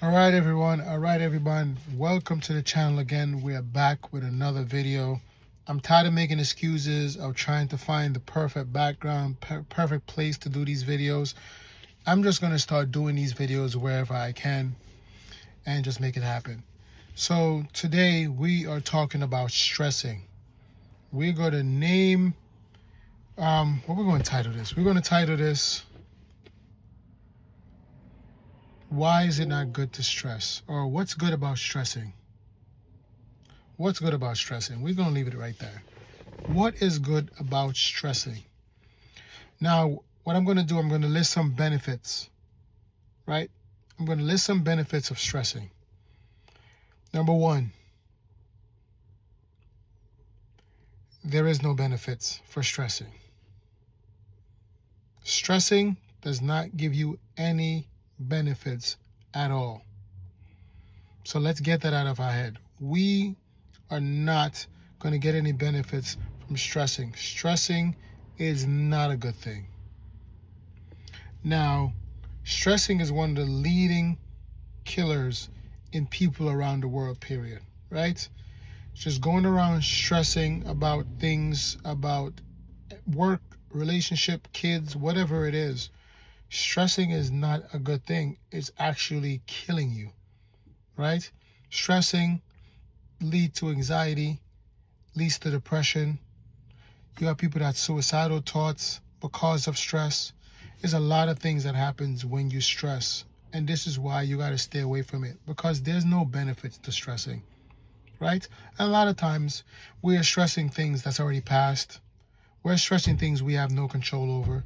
All right, everyone. Welcome to the channel again. We're back with another video. I'm tired of making excuses of trying to find the perfect background, perfect place to do these videos. I'm just going to start doing these videos wherever I can and just make it happen. So today we are talking about stressing. We're going to name, what we're going to title this? We're going to title this, Why is it not good to stress? Or what's good about stressing? What's good about stressing? We're going to leave it right there. What is good about stressing? Now, what I'm going to do, I'm going to list some benefits, right? I'm going to list some benefits of stressing. Number one, there is no benefits for stressing. Stressing does not give you any benefits at all. So let's get that out of our head. We are not going to get any benefits from stressing. Stressing is not a good thing. Now, stressing is one of the leading killers in people around the world, period, right? Just going around stressing about things, about work, relationship, kids, whatever it is. Stressing is not a good thing. It's actually killing you, right? Stressing leads to anxiety, leads to depression. You have people that have suicidal thoughts because of stress. There's a lot of things that happens when you stress. And this is why you got to stay away from it, because there's no benefits to stressing, right? And a lot of times we are stressing things that's already passed. We're stressing things we have no control over.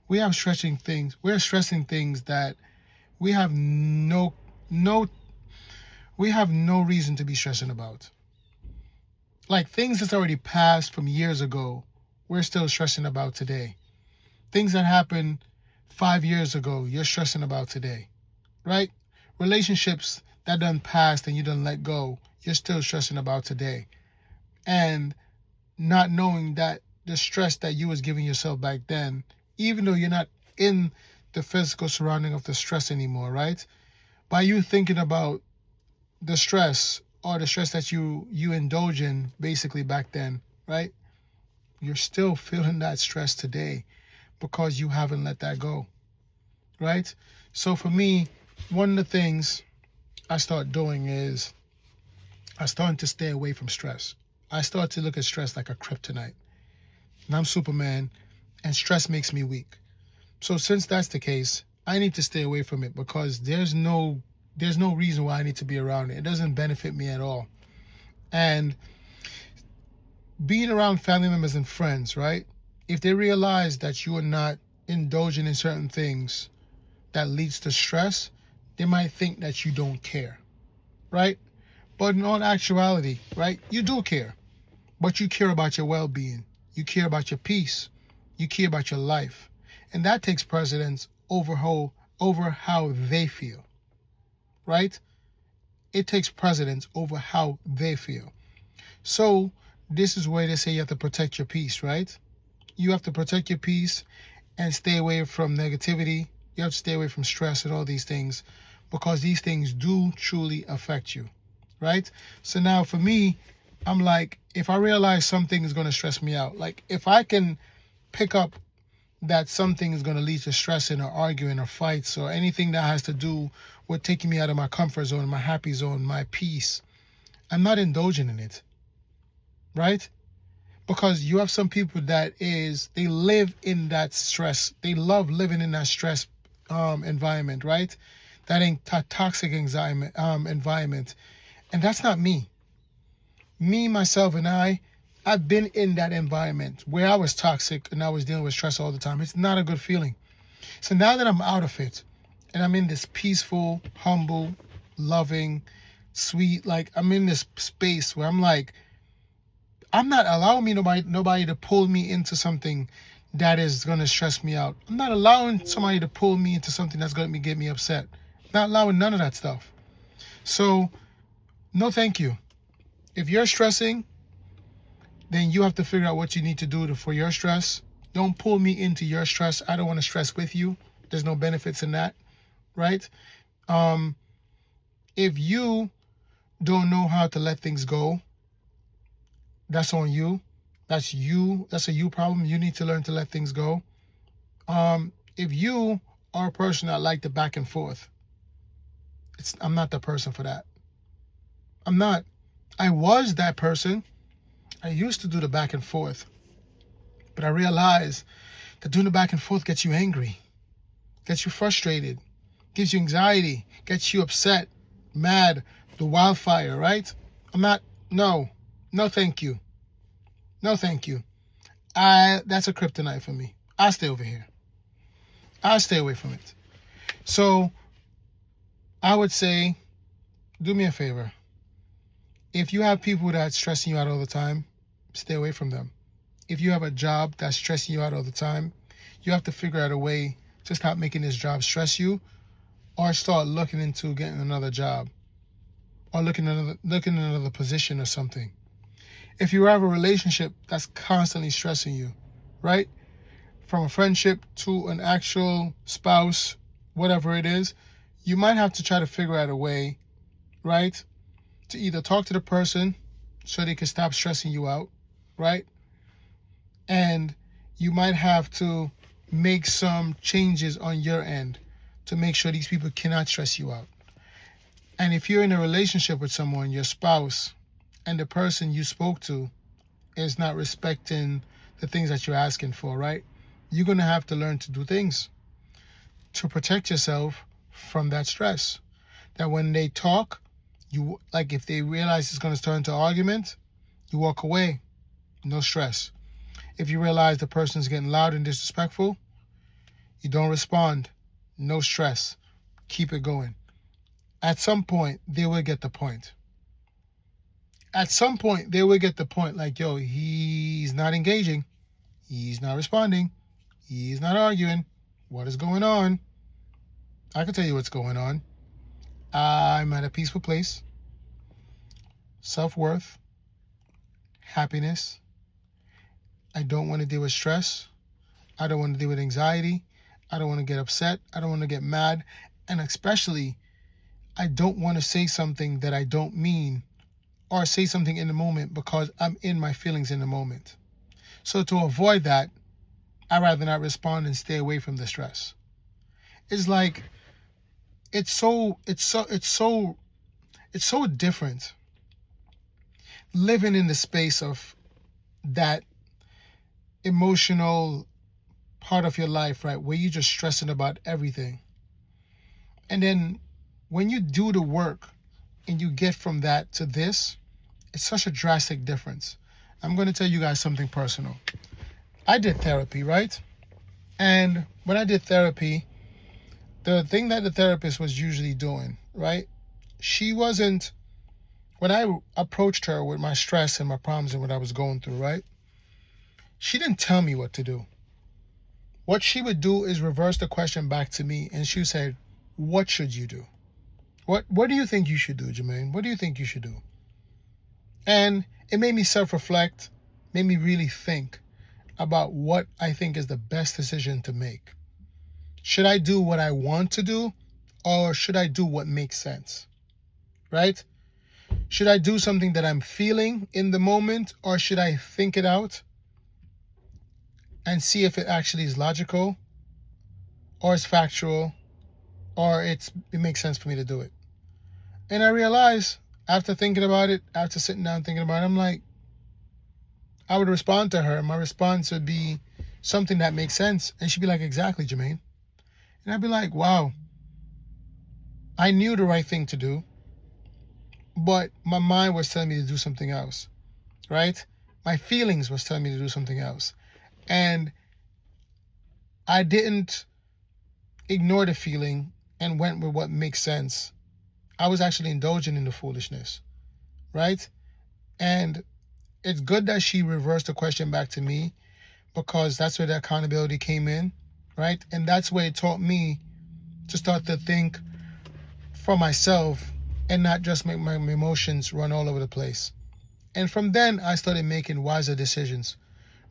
We're stressing things that we have no reason to be stressing about. Like things that's already passed from years ago, we're still stressing about today. Things that happened 5 years ago, you're stressing about today, right? Relationships that done passed and you done let go, you're still stressing about today. And not knowing that the stress that you was giving yourself back then, even though you're not in the physical surrounding of the stress anymore, right? By you thinking about the stress or the stress that you indulge in basically back then, right? You're still feeling that stress today because you haven't let that go, right? So for me, one of the things I start doing is I start to stay away from stress. I start to look at stress like a kryptonite. And I'm Superman, and stress makes me weak. So since that's the case, I need to stay away from it because there's no reason why I need to be around it. It doesn't benefit me at all. And being around family members and friends, right? If they realize that you are not indulging in certain things that leads to stress, they might think that you don't care, right? But in all actuality, right, you do care. But you care about your well-being. You care about your peace. You care about your life. And that takes precedence over how they feel, right? It takes precedence over how they feel. So this is where they say you have to protect your peace, right? You have to protect your peace and stay away from negativity. You have to stay away from stress and all these things because these things do truly affect you, right? So now for me, I'm like, if I realize something is going to stress me out, like if I can pick up that something is going to lead to stressing or arguing or fights or anything that has to do with taking me out of my comfort zone, my happy zone, my peace, I'm not indulging in it, right? Because you have some people they live in that stress. They love living in that stress environment, right? That ain't toxic environment. And that's not me. Me, myself, and I've been in that environment where I was toxic and I was dealing with stress all the time. It's not a good feeling. So now that I'm out of it and I'm in this peaceful, humble, loving, sweet, like I'm in this space where I'm like, I'm not allowing nobody to pull me into something that is going to stress me out. I'm not allowing somebody to pull me into something that's going to get me upset. Not allowing none of that stuff. So, no thank you. If you're stressing, then you have to figure out what you need to do for your stress. Don't pull me into your stress. I don't want to stress with you. There's no benefits in that, right? If you don't know how to let things go, that's on you. That's you. That's a you problem. You need to learn to let things go. If you are a person that like the back and forth, I'm not the person for that. I'm not. I was that person. I used to do the back and forth. But I realized that doing the back and forth gets you angry, gets you frustrated, gives you anxiety, gets you upset, mad, the wildfire, right? No, thank you. No, thank you. That's a kryptonite for me. I'll stay over here. I'll stay away from it. So I would say, do me a favor. If you have people that's stressing you out all the time, stay away from them. If you have a job that's stressing you out all the time, you have to figure out a way to stop making this job stress you, or start looking into getting another job, or looking at another position or something. If you have a relationship that's constantly stressing you, right? From a friendship to an actual spouse, whatever it is, you might have to try to figure out a way, right? To either talk to the person so they can stop stressing you out, right? And you might have to make some changes on your end to make sure these people cannot stress you out. And if you're in a relationship with someone, your spouse, and the person you spoke to is not respecting the things that you're asking for, right? You're going to have to learn to do things to protect yourself from that stress. That when they talk, if they realize it's going to turn into an argument, you walk away, no stress. If you realize the person's getting loud and disrespectful, you don't respond, no stress. Keep it going. At some point, they will get the point. At some point, they will get the point like, yo, he's not engaging. He's not responding. He's not arguing. What is going on? I can tell you what's going on. I'm at a peaceful place. Self-worth. Happiness. I don't want to deal with stress. I don't want to deal with anxiety. I don't want to get upset. I don't want to get mad. And especially, I don't want to say something that I don't mean, or say something in the moment because I'm in my feelings in the moment. So to avoid that, I'd rather not respond and stay away from the stress. It's like, it's so different living in the space of that emotional part of your life, right, where you're just stressing about everything. And then when you do the work and you get from that to this, it's such a drastic difference. I'm going to tell you guys something personal. I did therapy, right? And when I did therapy, the thing that the therapist was usually doing, right? When I approached her with my stress and my problems and what I was going through, right? She didn't tell me what to do. What she would do is reverse the question back to me, and she would say, what should you do? What do you think you should do, Jermaine? What do you think you should do? And it made me self-reflect, made me really think about what I think is the best decision to make. Should I do what I want to do, or should I do what makes sense? Right? Should I do something that I'm feeling in the moment, or should I think it out and see if it actually is logical, or it's factual, or it makes sense for me to do it? And I realized, after thinking about it, after sitting down thinking about it, I'm like, I would respond to her. My response would be something that makes sense. And she'd be like, exactly, Jermaine. And I'd be like, wow, I knew the right thing to do, but my mind was telling me to do something else, right? My feelings was telling me to do something else. And I didn't ignore the feeling and went with what makes sense. I was actually indulging in the foolishness, right? And it's good that she reversed the question back to me, because that's where the accountability came in, right? And that's where it taught me to start to think for myself and not just make my emotions run all over the place. And from then, I started making wiser decisions,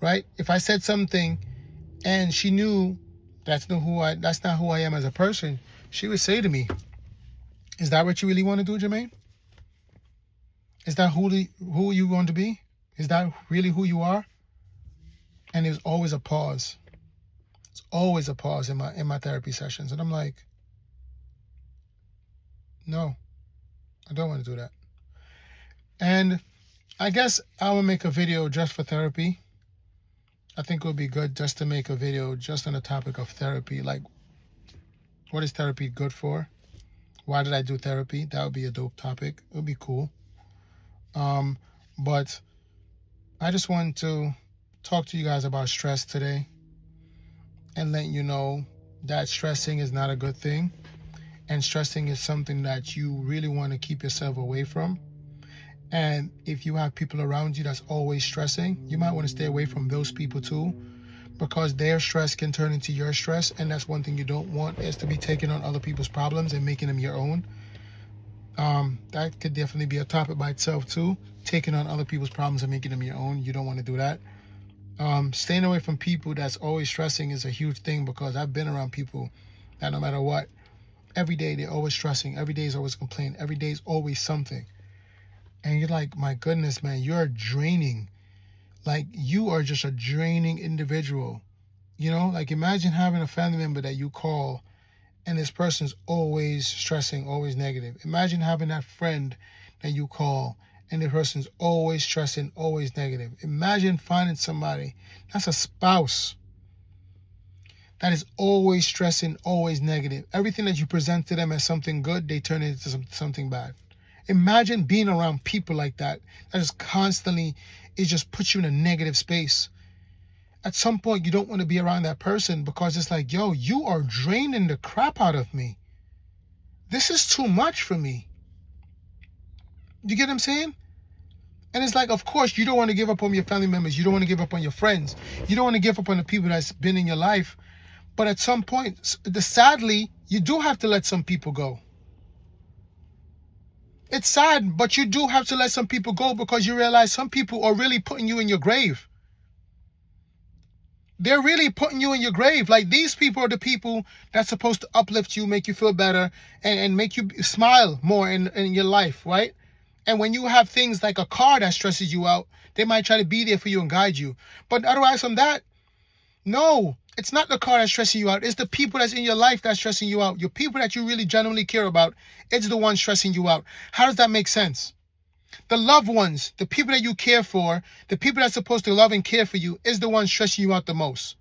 right? If I said something and she knew that's not who I am as a person, she would say to me, Is that what you really want to do, Jermaine? Is that who you want to be? Is that really who you are? And there's always a pause. It's always a pause in my therapy sessions. And I'm like, no, I don't want to do that. And I guess I will make a video just for therapy. I think it would be good just to make a video just on the topic of therapy. Like, what is therapy good for? Why did I do therapy? That would be a dope topic. It would be cool. But I just wanted to talk to you guys about stress today and let you know that stressing is not a good thing. And stressing is something that you really want to keep yourself away from. And if you have people around you that's always stressing, you might want to stay away from those people too, because their stress can turn into your stress. And that's one thing you don't want, is to be taking on other people's problems and making them your own. That could definitely be a topic by itself too. Taking on other people's problems and making them your own. You don't want to do that. Staying away from people that's always stressing is a huge thing, because I've been around people that no matter what, every day they're always stressing. Every day is always complaining. Every day is always something. And you're like, my goodness, man, you're draining. Like, you are just a draining individual. You know, like, imagine having a family member that you call and this person's always stressing, always negative. Imagine having that friend that you call and the person's always stressing, always negative. Imagine finding somebody that's a spouse that is always stressing, always negative. Everything that you present to them as something good, they turn it into something bad. Imagine being around people like that just constantly, it just puts you in a negative space. At some point, you don't want to be around that person, because it's like, yo, you are draining the crap out of me. This is too much for me. You get what I'm saying? And it's like, of course, you don't want to give up on your family members. You don't want to give up on your friends. You don't want to give up on the people that's been in your life. But at some point, sadly, you do have to let some people go. It's sad, but you do have to let some people go, because you realize some people are really putting you in your grave. They're really putting you in your grave. Like, these people are the people that's supposed to uplift you, make you feel better, and make you smile more in your life, right? And when you have things like a car that stresses you out, they might try to be there for you and guide you. But otherwise from that, no, it's not the car that's stressing you out. It's the people that's in your life that's stressing you out. Your people that you really genuinely care about, it's the ones stressing you out. How does that make sense? The loved ones, the people that you care for, the people that's supposed to love and care for you, is the ones stressing you out the most.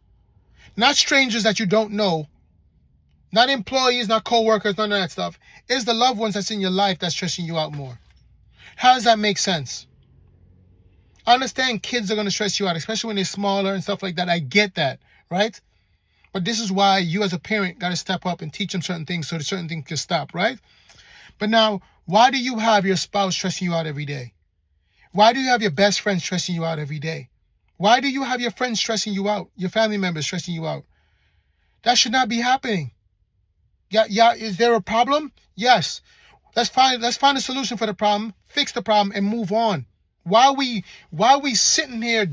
Not strangers that you don't know, not employees, not co-workers, none of that stuff. It's the loved ones that's in your life that's stressing you out more. How does that make sense? I understand kids are going to stress you out, especially when they're smaller and stuff like that. I get that, right? But this is why you as a parent got to step up and teach them certain things so that certain things can stop, right? But now, why do you have your spouse stressing you out every day? Why do you have your best friend stressing you out every day? Why do you have your friends stressing you out, your family members stressing you out? That should not be happening. Yeah, is there a problem? Yes. Let's find a solution for the problem, fix the problem, and move on. Why are we sitting here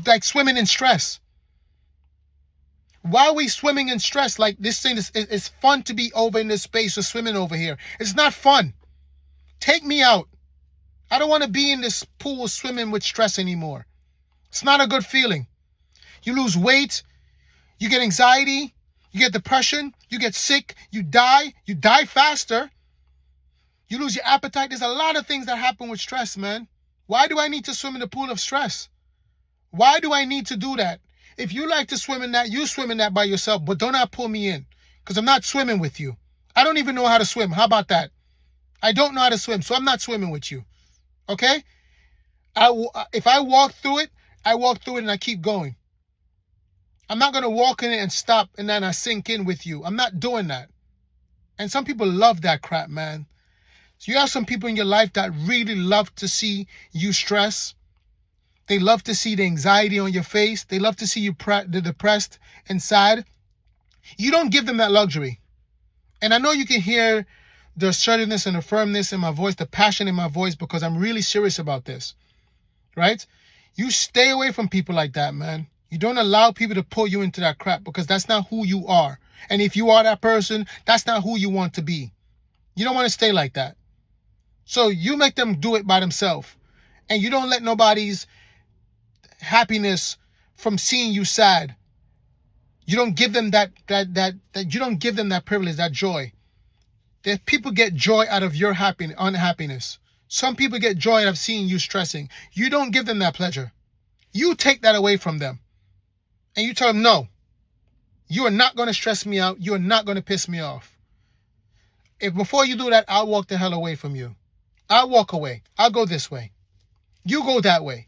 like swimming in stress? Why are we swimming in stress? Like, this thing is fun to be over in this space or swimming over here. It's not fun. Take me out. I don't want to be in this pool swimming with stress anymore. It's not a good feeling. You lose weight. You get anxiety. You get depression. You get sick. You die. You die faster. You lose your appetite. There's a lot of things that happen with stress, man. Why do I need to swim in the pool of stress? Why do I need to do that? If you like to swim in that, you swim in that by yourself, but do not pull me in, because I'm not swimming with you. I don't even know how to swim. How about that? I don't know how to swim, so I'm not swimming with you. Okay? If I walk through it, I walk through it and I keep going. I'm not going to walk in it and stop and then I sink in with you. I'm not doing that. And some people love that crap, man. So you have some people in your life that really love to see you stress. They love to see the anxiety on your face. They love to see you depressed inside. You don't give them that luxury. And I know you can hear the assertiveness and the firmness in my voice, the passion in my voice, because I'm really serious about this, right? You stay away from people like that, man. You don't allow people to pull you into that crap, because that's not who you are. And if you are that person, that's not who you want to be. You don't want to stay like that. So you make them do it by themselves. And you don't let nobody's happiness from seeing you sad. You don't give them that you don't give them that privilege, that joy. That people get joy out of your unhappiness. Some people get joy out of seeing you stressing. You don't give them that pleasure. You take that away from them. And you tell them, no, you are not going to stress me out. You are not going to piss me off. If before you do that, I'll walk the hell away from you. I'll walk away. I'll go this way. You go that way.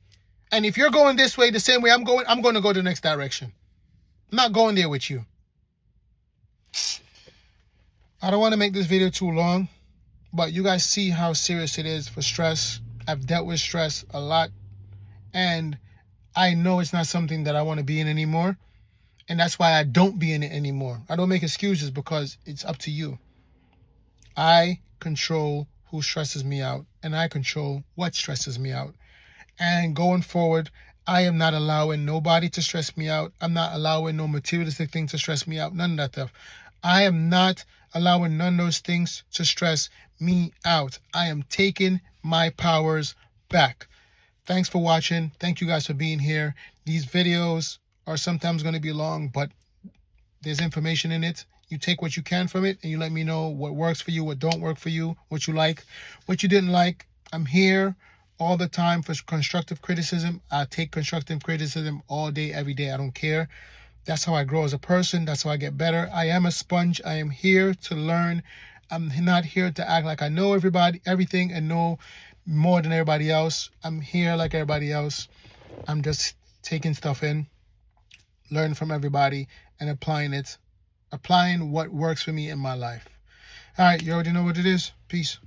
And if you're going this way the same way I'm going to go the next direction. I'm not going there with you. I don't want to make this video too long, but you guys see how serious it is for stress. I've dealt with stress a lot, and I know it's not something that I want to be in anymore, and that's why I don't be in it anymore. I don't make excuses because it's up to you. I control who stresses me out, and I control what stresses me out. And going forward, I am not allowing nobody to stress me out. I'm not allowing no materialistic thing to stress me out. None of that stuff. I am not allowing none of those things to stress me out. I am taking my powers back. Thanks for watching. Thank you guys for being here. These videos are sometimes going to be long, but there's information in it. You take what you can from it, and you let me know what works for you, what don't work for you, what you like, what you didn't like. I'm here all the time for constructive criticism. I take constructive criticism all day, every day. I don't care. That's how I grow as a person. That's how I get better. I am a sponge. I am here to learn. I'm not here to act like I know everything, and know more than everybody else. I'm here like everybody else. I'm just taking stuff in, learning from everybody, and applying what works for me in my life. All right, you already know what it is. Peace.